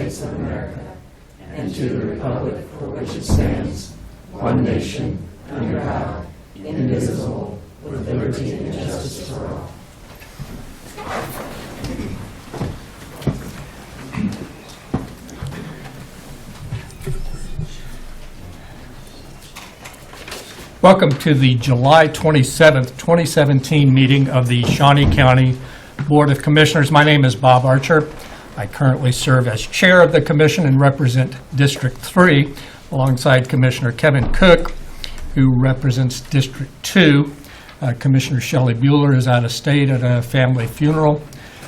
States of America and to the republic for which it stands, one nation, under God, indivisible, with liberty and justice for all. Welcome to the July 27th, 2017 meeting of the Shawnee County Board of Commissioners. My name is Bob Archer. I currently serve as chair of the commission and represent District 3 alongside Commissioner Kevin Cook, who represents District 2. Commissioner Shelley Bueller is out of state at a family funeral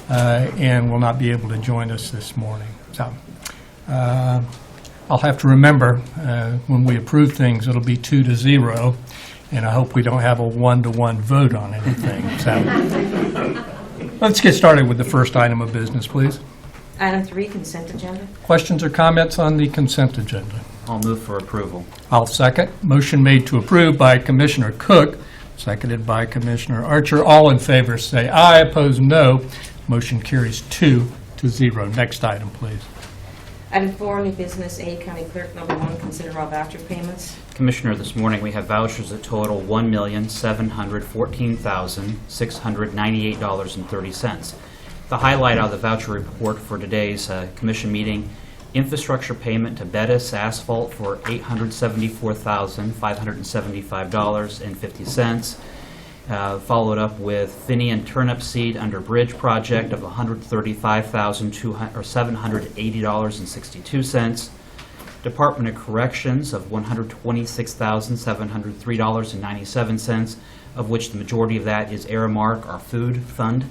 and will not be able to join us this morning. So I'll have to remember when we approve things, it'll be 2-0, and I hope we don't have a 1-to-1 vote on anything. So let's get started with the first item of business, please. Item 3, consent agenda. Questions or comments on the consent agenda? I'll move for approval. I'll second. Motion made to approve by Commissioner Cook, seconded by Commissioner Archer. All in favor say aye, opposed no. Motion carries 2-0. Next item, please. Item 4, new business. A, County Clerk, number 1, consider all voucher payments. Commissioner, this morning we have vouchers that total $1,714,698.30. The highlight of the voucher report for today's commission meeting: infrastructure payment to Bettis Asphalt for $874,575.50. Followed up with Finian turnip seed under bridge project of $135,780.62. Department of Corrections of $126,703.97, of which the majority of that is Aramark, our food fund.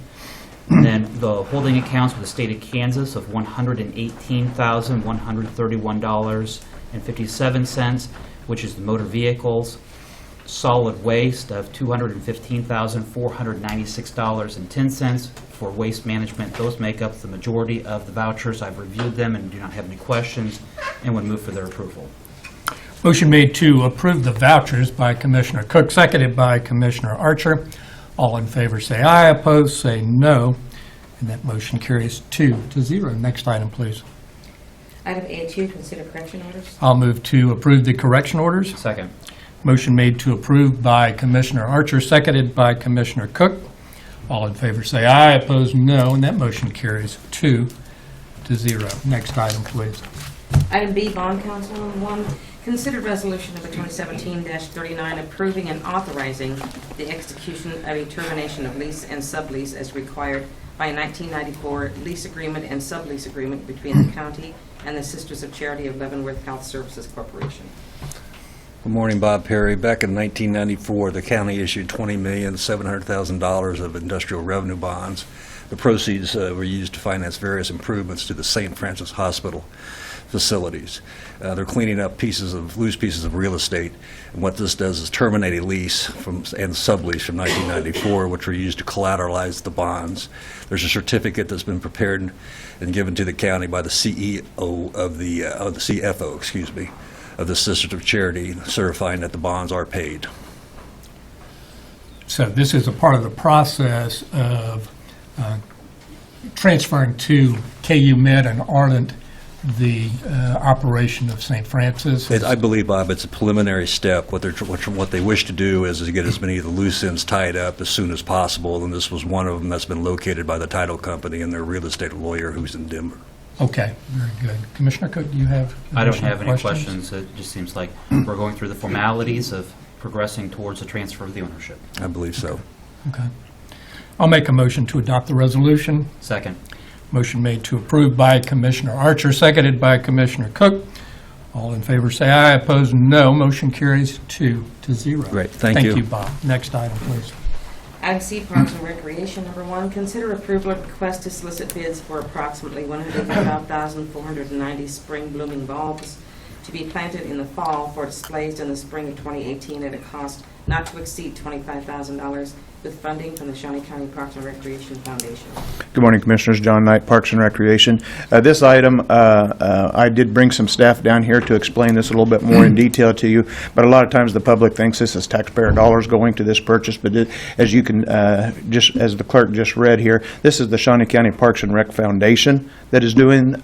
And then the holding accounts with the state of Kansas of $118,131.57, which is the motor vehicles. Solid waste of $215,496.10 for waste management. Those make up the majority of the vouchers. I've reviewed them and do not have any questions and would move for their approval. Motion made to approve the vouchers by Commissioner Cook, seconded by Commissioner Archer. All in favor say aye, opposed say no, and that motion carries 2-0. Next item, please. Item A2, consider correction orders. I'll move to approve the correction orders. Second. Motion made to approve by Commissioner Archer, seconded by Commissioner Cook. All in favor say aye, opposed no, and that motion carries 2-0. Next item, please. Item B, bond council number 1, consider resolution number 2017-39 approving and authorizing the execution of a termination of lease and sublease as required by a 1994 lease agreement and sublease agreement between the county and the Sisters of Charity of Leavenworth Health Services Corporation. Good morning, Bob Perry. Back in 1994, the county issued $20,700,000 of industrial revenue bonds. The proceeds were used to finance various improvements to the St. Francis Hospital facilities. They're cleaning up loose pieces of real estate, and what this does is terminate a lease and sublease from 1994, which were used to collateralize the bonds. There's a certificate that's been prepared and given to the county by the CEO of the CFO, excuse me, of the Sisters of Charity, certifying that the bonds are paid. So this is a part of the process of transferring to KU Med and Ardent the operation of St. Francis. I believe, Bob, it's a preliminary step. What they wish to do is to get as many of the loose ends tied up as soon as possible, and this was one of them that's been located by the title company and their real estate lawyer who's in Denver. Okay, very good. Commissioner Cook, do you have I don't have any questions. It just seems like we're going through the formalities of progressing towards the transfer of the ownership. I believe so. Okay. I'll make a motion to adopt the resolution. Second. Motion made to approve by Commissioner Archer, seconded by Commissioner Cook. All in favor say aye, opposed no. Motion carries 2-0. Great, thank you. Thank you, Bob. Next item, please. Item C, Parks and Recreation number 1, consider approval of request to solicit bids for approximately 105,490 spring blooming bulbs to be planted in the fall for displays in the spring of 2018 at a cost not to exceed $25,000 with funding from the Shawnee County Parks and Recreation Foundation. Good morning, Commissioners. John Knight, Parks and Recreation. This item, I did bring some staff down here to explain this a little bit more in detail to you, but a lot of times the public thinks this is taxpayer dollars going to this purchase, but as you can, as the clerk just read here, this is the Shawnee County Parks and Rec Foundation that is doing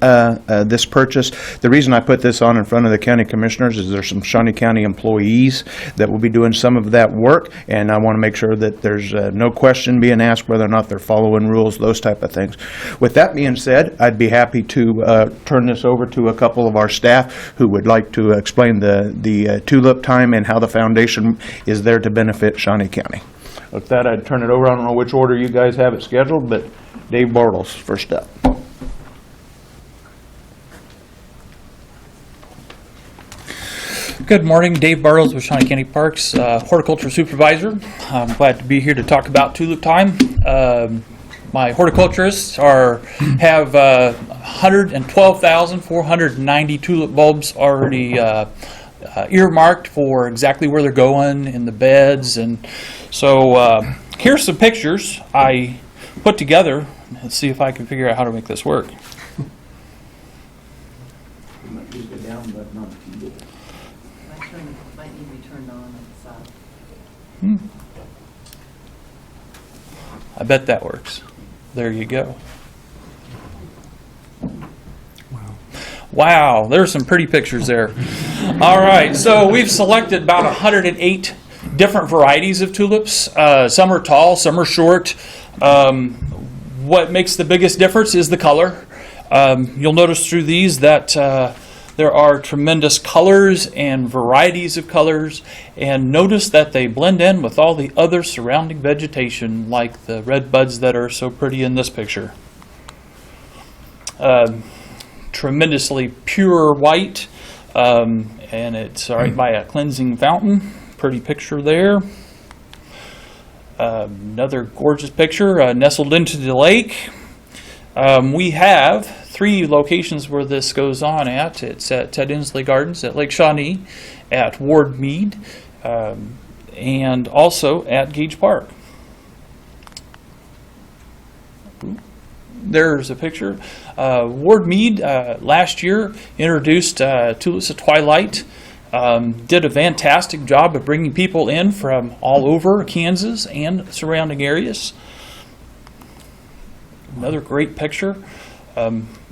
this purchase. The reason I put this on in front of the county commissioners is there's some Shawnee County employees that will be doing some of that work, and I want to make sure that there's no question being asked whether or not they're following rules, those type of things. With that being said, I'd be happy to turn this over to a couple of our staff who would like to explain the tulip time and how the foundation is there to benefit Shawnee County. With that, I'd turn it over. I don't know which order you guys have it scheduled, but Dave Bartles, first up. Good morning, Dave Bartles with Shawnee County Parks, horticulture supervisor. I'm glad to be here to talk about tulip time. My horticulturists have 112,490 tulip bulbs already earmarked for exactly where they're going in the beds, and so here's some pictures I put together. Let's see if I can figure out how to make this work. Might need to be turned on the side. I bet that works. There you go. Wow, there's some pretty pictures there. All right, so we've selected about 108 different varieties of tulips. Some are tall, some are short. What makes the biggest difference is the color. You'll notice through these that there are tremendous colors and varieties of colors, and notice that they blend in with all the other surrounding vegetation, like the red buds that are so pretty in this picture. Tremendously pure white, and it's right by a cleansing fountain. Pretty picture there. Another gorgeous picture nestled into the lake. We have 3 locations where this goes on at. It's at Ted Inslee Gardens at Lake Shawnee, at Ward Mead, and also at Gage Park. There's a picture. Ward Mead last year introduced Tulips of Twilight. Did a fantastic job of bringing people in from all over Kansas and surrounding areas. Another great picture.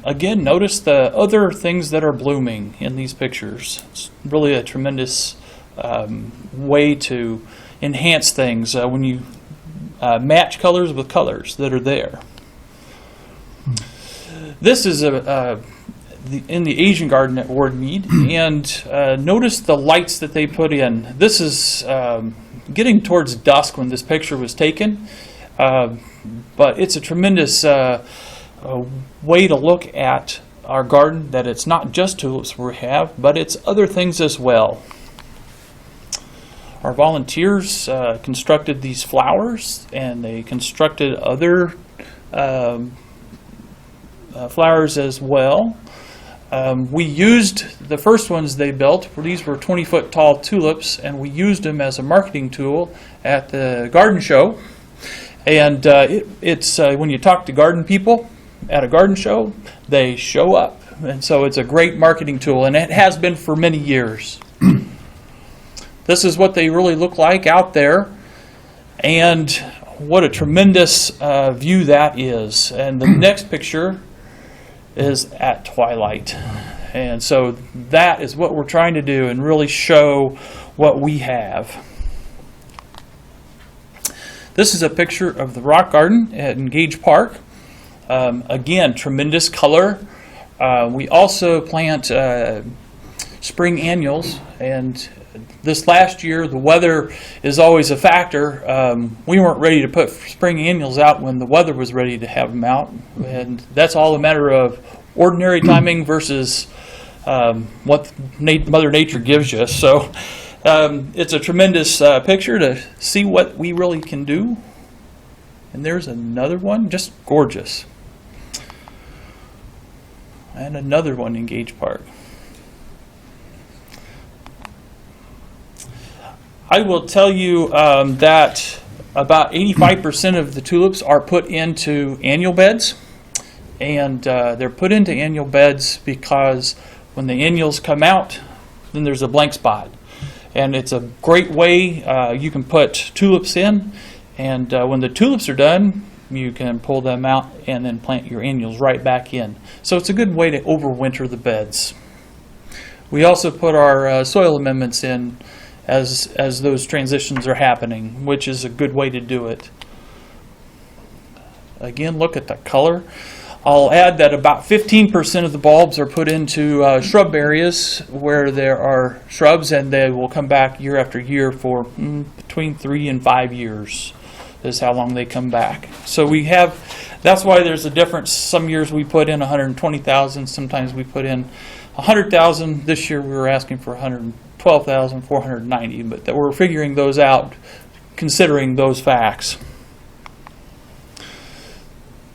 Again, notice the other things that are blooming in these pictures. It's really a tremendous way to enhance things when you match colors with colors that are there. This is in the Asian garden at Ward Mead, and notice the lights that they put in. This is getting towards dusk when this picture was taken, but it's a tremendous way to look at our garden, that it's not just tulips we have, but it's other things as well. Our volunteers constructed these flowers, and they constructed other flowers as well. We used the first ones they built. These were 20-foot tall tulips, and we used them as a marketing tool at the garden show. And it's when you talk to garden people at a garden show, they show up. And so it's a great marketing tool, and it has been for many years. This is what they really look like out there, and what a tremendous view that is. And the next picture is at twilight. And so that is what we're trying to do and really show what we have. This is a picture of the rock garden at Gage Park. Again, tremendous color. We also plant spring annuals, and this last year the weather is always a factor. We weren't ready to put spring annuals out when the weather was ready to have them out, and that's all a matter of ordinary timing versus what Mother Nature gives you. So it's a tremendous picture to see what we really can do. And there's another one, just gorgeous. And another one in Gage Park. I will tell you that About 85% of the tulips are put into annual beds, and they're put into annual beds because when the annuals come out, then there's a blank spot. And it's a great way you can put tulips in, and when the tulips are done, you can pull them out and then plant your annuals right back in. So it's a good way to overwinter the beds. We also put our soil amendments in as those transitions are happening, which is a good way to do it. Again, look at the color. I'll add that about 15% of the bulbs are put into shrub areas where there are shrubs, and they will come back year after year for between 3 and 5 years is how long they come back. So we have, that's why there's a difference. Some years we put in 120,000, sometimes we put in 100,000. This year we were asking for 112,490, but that we're figuring those out considering those facts.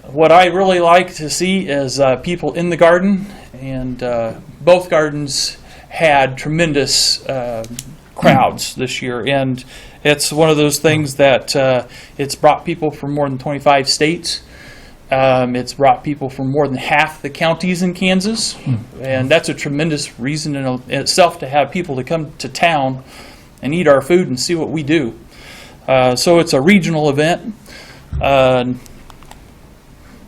What I really like to see is people in the garden, and both gardens had tremendous crowds this year, and it's one of those things that it's brought people from more than 25 states. It's brought people from more than half the counties in Kansas, and that's a tremendous reason in itself to have people to come to town and eat our food and see what we do. So it's a regional event.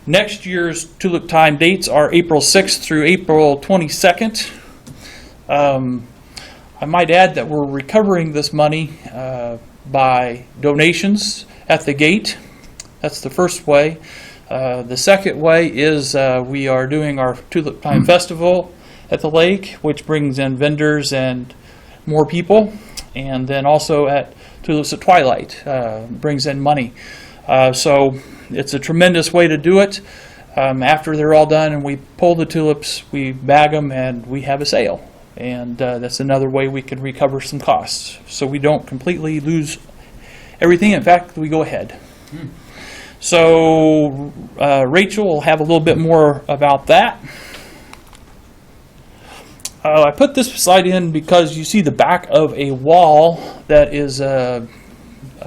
Next year's Tulip Time dates are April 6th through April 22nd. I might add that we're recovering this money by donations at the gate. That's the first way. The second way is we are doing our Tulip Time Festival at the lake, which brings in vendors and more people. And then also at Tulips at Twilight, brings in money. So it's a tremendous way to do it. After they're all done and we pull the tulips, we bag them and we have a sale. And that's another way we can recover some costs. So we don't completely lose everything. In fact, we go ahead. So Rachel will have a little bit more about that. I put this slide in because you see the back of a wall that is a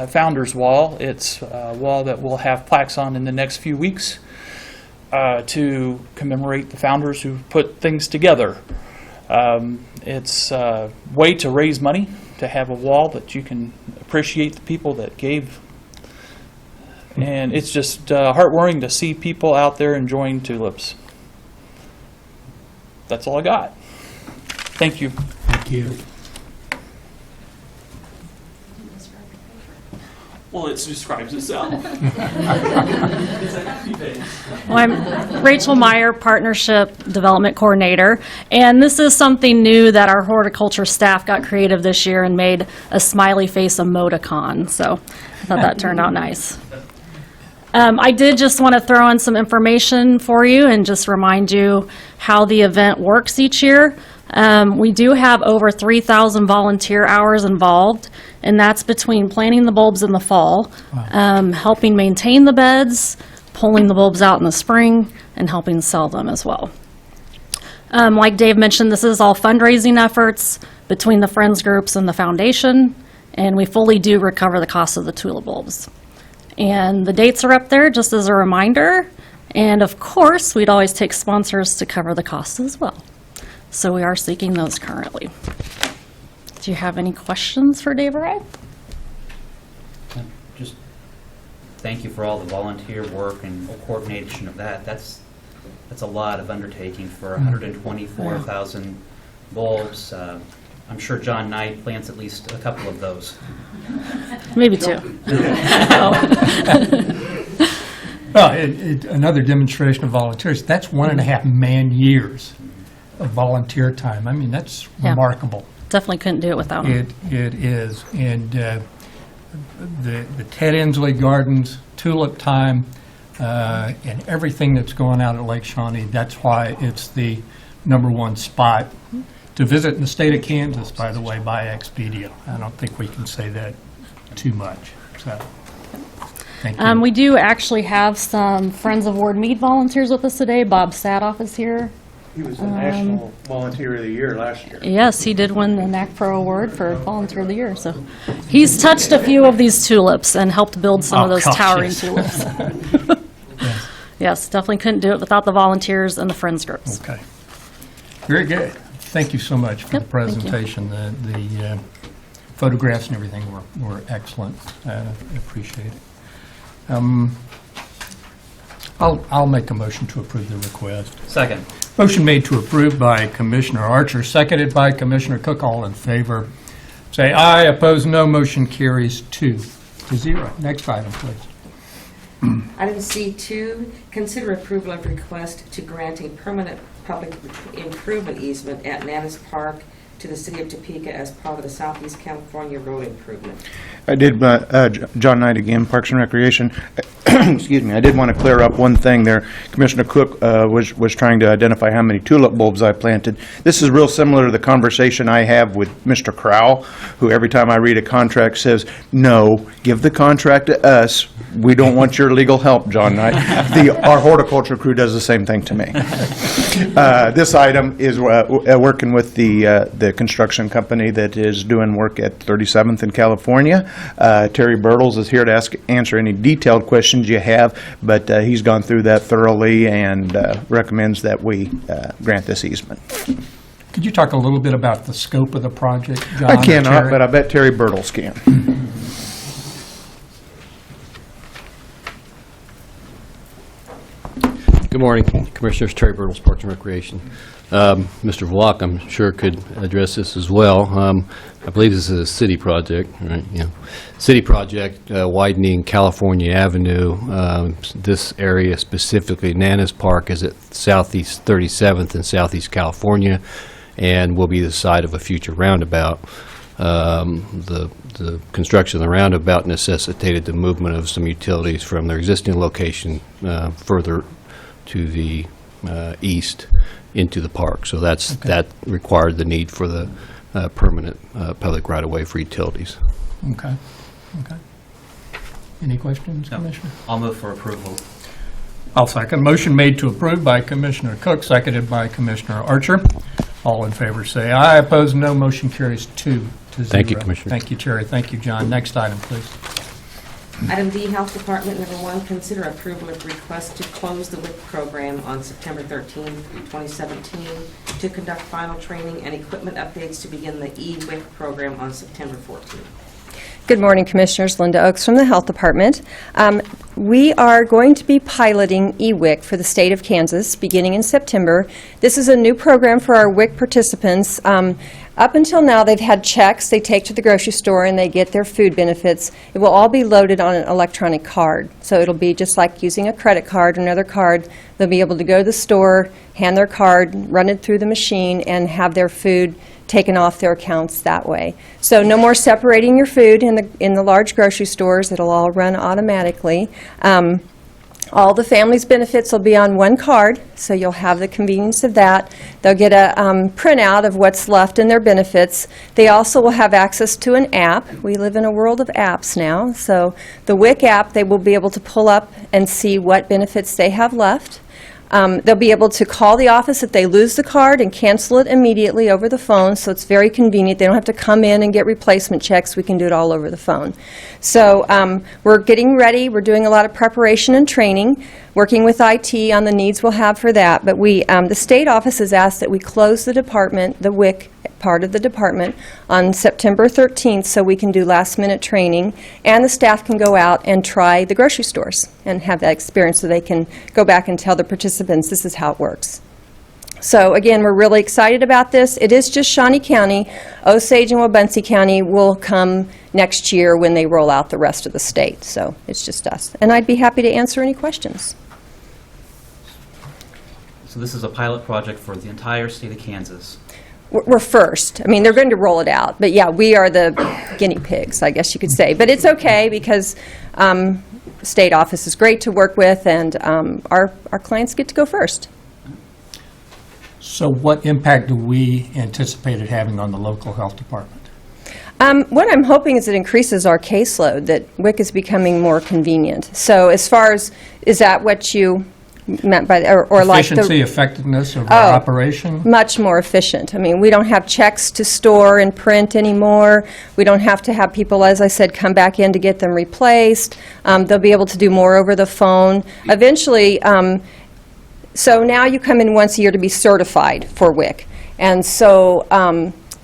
founder's wall. It's a wall that we'll have plaques on in the next few weeks to commemorate the founders who put things together. It's a way to raise money, to have a wall that you can appreciate the people that gave. And it's just heartwarming to see people out there enjoying tulips. That's all I got. Thank you. Thank you. Well, it describes itself. Well, I'm Rachel Meyer, Partnership Development Coordinator, and this is something new that our horticulture staff got creative this year and made a smiley face emoticon, so I thought that turned out nice. I did just want to throw in some information for you and just remind you how the event works each year. We do have over 3,000 volunteer hours involved, and that's between planting the bulbs in the fall, helping maintain the beds, pulling the bulbs out in the spring, and helping sell them as well. Like Dave mentioned, this is all fundraising efforts between the Friends groups and the foundation, and we fully do recover the cost of the tulip bulbs. And the dates are up there just as a reminder, and of course, we'd always take sponsors to cover the costs as well. So we are seeking those currently. Do you have any questions for Dave or I? Just thank you for all the volunteer work and coordination of that. That's a lot of undertaking for 124,000 bulbs. I'm sure John Knight plants at least a couple of those. Maybe two. Well, another demonstration of volunteers, that's 1.5 man years of volunteer time. I mean, that's remarkable. Definitely couldn't do it without them. It is. And the Ted Inslee Gardens, Tulip Time, and everything that's going on at Lake Shawnee, that's why it's the #1 spot to visit in the state of Kansas, by the way, by Expedia. I don't think we can say that too much. So, thank you. We do actually have some Friends of Ward Mead volunteers with us today. Bob Sadoff is here. He was the National Volunteer of the Year last year. Yes, he did win the NACPRO award for Volunteer of the Year, so he's touched a few of these tulips and helped build some of Oh, those gosh, towering yes. tulips. Yes, definitely couldn't do it without the volunteers and the friends groups. Okay. Very good. Thank you so much for the Yep, thank you. presentation. The photographs and everything were excellent. Appreciate it. I'll make a motion to approve the request. Second. Motion made to approve by Commissioner Archer, seconded by Commissioner Cook. All in favor, say aye. Opposed, no. Motion carries 2-0. Next item, please. Item C2, consider approval of request to grant a permanent public improvement easement at Nannis Park to the city of Topeka as part of the Southeast California road improvement. I did, John Knight again, Parks and Recreation. Excuse me, I did want to clear up one thing there. Commissioner Cook was trying to identify how many tulip bulbs I planted. This is real similar to the conversation I have with Mr. Crowell, who every time I read a contract says, no, give the contract to us. We don't want your legal help, John Knight. Our horticulture crew does the same thing to me. This item is working with the construction company that is doing work at 37th in California. Terry Bertles is here to answer any detailed questions you have, but he's gone through that thoroughly and recommends that we grant this easement. Could you talk a little bit about the scope of the project, John? I or cannot, Terry? but I bet Terry Bertles can. Good morning, Commissioners. Terry Bertles, Parks and Recreation. Mr. Vlock, I'm sure, could address this as well. I believe this is a city project, right? Yeah, city project widening California Avenue. This area specifically, Nannis Park, is at Southeast 37th in Southeast California, and will be the site of a future roundabout. The construction of the roundabout necessitated the movement of some utilities from their existing location further to the east into the park. So that required the need for the permanent public right-of-way for utilities. Okay. Any questions, No. Commissioner? I'll move for approval. I'll second. Motion made to approve by Commissioner Cook, seconded by Commissioner Archer. All in favor say aye. Opposed, no. Motion carries 2-0. Thank you, Commissioner. Thank you, Terry. Thank you, John. Next item, please. Item D, Health Department, number 1, consider approval of request to close the WIC program on September 13, 2017, to conduct final training and equipment updates to begin the e-WIC program on September 14. Good morning, Commissioners. Linda Oakes from the Health Department. We are going to be piloting eWIC for the state of Kansas beginning in September. This is a new program for our WIC participants. Up until now, they've had checks they take to the grocery store and they get their food benefits. It will all be loaded on an electronic card. So it'll be just like using a credit card or another card. They'll be able to go to the store, hand their card, run it through the machine, and have their food taken off their accounts that way. So no more separating your food in the large grocery stores. It'll all run automatically. All the family's benefits will be on one card, so you'll have the convenience of that. They'll get a printout of what's left in their benefits. They also will have access to an app. We live in a world of apps now, so the WIC app, they will be able to pull up and see what benefits they have left. They'll be able to call the office if they lose the card and cancel it immediately over the phone, so it's very convenient. They don't have to come in and get replacement checks. We can do it all over the phone. So we're getting ready. We're doing a lot of preparation and training, working with IT on the needs we'll have for that. But the state office has asked that we close the department, the WIC part of the department, on September 13th so we can do last-minute training, and the staff can go out and try the grocery stores and have that experience so they can go back and tell the participants this is how it works. So again, we're really excited about this. It is just Shawnee County. Osage and Wabunsee County will come next year when they roll out the rest of the state. So it's just us. And I'd be happy to answer any questions. So this is a pilot project for the entire state of Kansas. We're first. I mean, they're going to roll it out. But yeah, we are the guinea pigs, I guess you could say. But it's okay because the state office is great to work with, and our clients get to go first. So what impact do we anticipate it having on the local health department? What I'm hoping is it increases our caseload, that WIC is becoming more convenient. So as far as, is that what you... meant by, or like the... Efficiency, effectiveness of Oh. our operation? Much more efficient. I mean, we don't have checks to store and print anymore. We don't have to have people, as I said, come back in to get them replaced. They'll be able to do more over the phone. Eventually, so now you come in once a year to be certified for WIC. And so,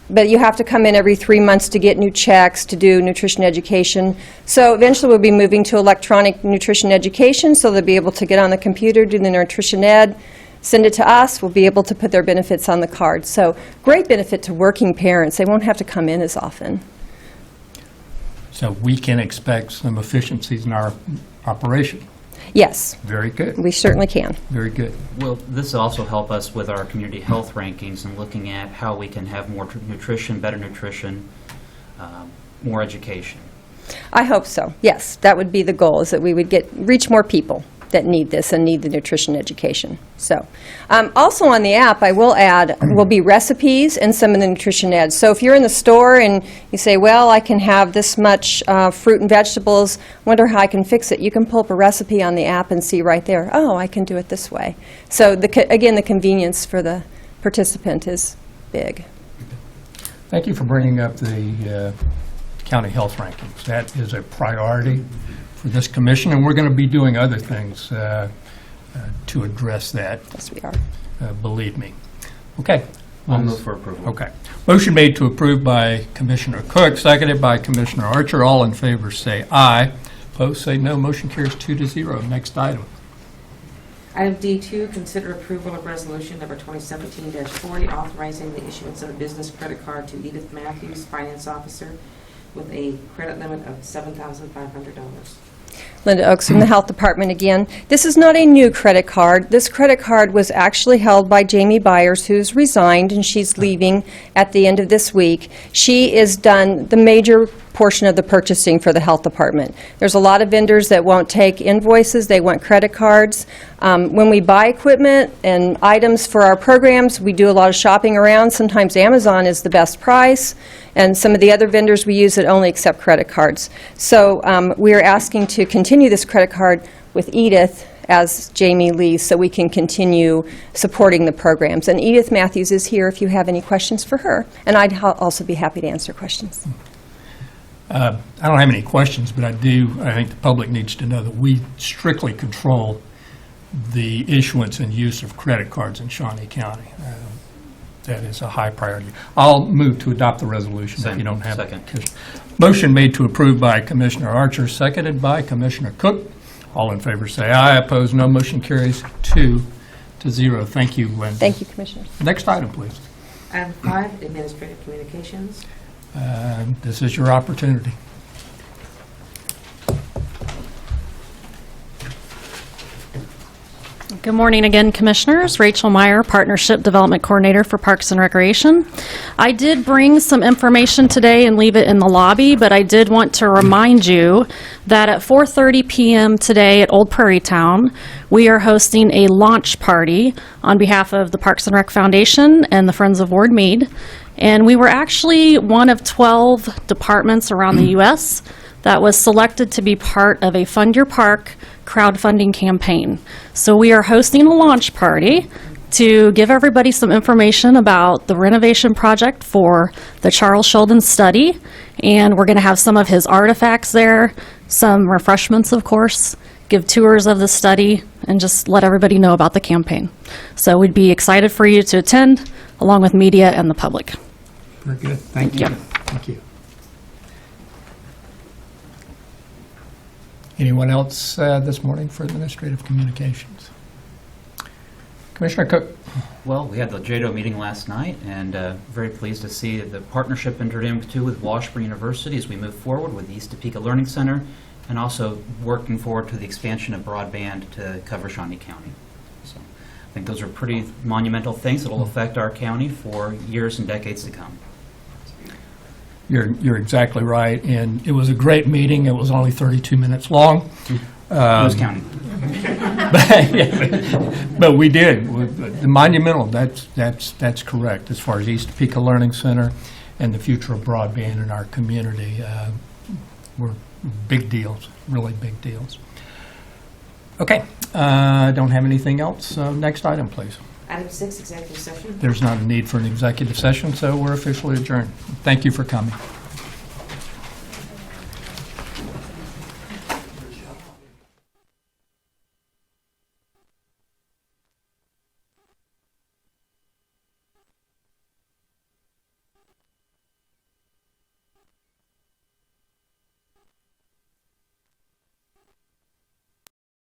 but you have to come in every 3 months to get new checks, to do nutrition education. So eventually we'll be moving to electronic nutrition education, so they'll be able to get on the computer, do the nutrition ed, send it to us. We'll be able to put their benefits on the card. So great benefit to working parents. They won't have to come in as often. So we can expect some efficiencies in our operation. Yes, Very good, we certainly can. very good. Will this also help us with our community health rankings and looking at how we can have more nutrition, better nutrition, more education? I hope so, yes. That would be the goal, is that we would reach more people that need this and need the nutrition education. So, also on the app, I will add, will be recipes and some of the nutrition ads. So if you're in the store and you say, well, I can have this much fruit and vegetables, wonder how I can fix it, you can pull up a recipe on the app and see right there, oh, I can do it this way. So again, the convenience for the participant is big. Thank you for bringing up the county health rankings. That is a priority for this commission, and we're going to be doing other things to address that, Yes, we are. believe me. Okay. I'll move for approval. Okay. Motion made to approve by Commissioner Cook, seconded by Commissioner Archer. All in favor say aye. Opposed say no. Motion carries 2-0. Next item. Item D2, consider approval of resolution number 2017-40, authorizing the issuance of a business credit card to Edith Matthews, Finance Officer, with a credit limit of $7,500. Linda Oaks from the Health Department again. This is not a new credit card. This credit card was actually held by Jamie Byers, who's resigned, and she's leaving at the end of this week. She has done the major portion of the purchasing for the Health Department. There's a lot of vendors that won't take invoices, they want credit cards. When we buy equipment and items for our programs, we do a lot of shopping around. Sometimes Amazon is the best price, and some of the other vendors we use that only accept credit cards. So we are asking to continue this credit card with Edith as Jamie leaves, so we can continue supporting the programs. And Edith Matthews is here if you have any questions for her, and I'd also be happy to answer questions. I don't have any questions, but I think the public needs to know that we strictly control the issuance and use of credit cards in Shawnee County. That is a high priority. I'll move to adopt the resolution if you don't have it. Second. Motion made to approve by Commissioner Archer, seconded by Commissioner Cook. All in favor say aye. Opposed, no. Motion carries 2-0. Thank you, Linda. Thank you, Commissioners. Next item, please. Item 5, Administrative Communications. This is your opportunity. Good morning again, Commissioners. Rachel Meyer, Partnership Development Coordinator for Parks and Recreation. I did bring some information today and leave it in the lobby, but I did want to remind you that at 4:30 p.m. today at Old Prairie Town, we are hosting a launch party on behalf of the Parks and Rec Foundation and the Friends of Ward Meade. And we were actually one of 12 departments around the U.S. that was selected to be part of a Fund Your Park crowdfunding campaign. So we are hosting a launch party to give everybody some information about the renovation project for the Charles Sheldon study, and we're going to have some of his artifacts there, some refreshments, of course, give tours of the study, and just let everybody know about the campaign. So we'd be excited for you to attend, along with media and the public. Very good. Thank you. Thank you. Anyone else this morning for administrative communications? Commissioner Cook. Well, we had the JADO meeting last night, and very pleased to see the partnership entered into with Washburn University as we move forward with the East Topeka Learning Center, and also working forward to the expansion of broadband to cover Shawnee County. So I think those are pretty monumental things that will affect our county for years and decades to come. You're exactly right, and it was a great meeting. It was only 32 minutes long. Who's counting? But we did. The monumental, that's correct, as far as East Topeka Learning Center and the future of broadband in our community were big deals, really big deals. Okay, don't have anything else. Next item, please. Item 6, executive session. There's not a need for an executive session, so we're officially adjourned. Thank you for coming.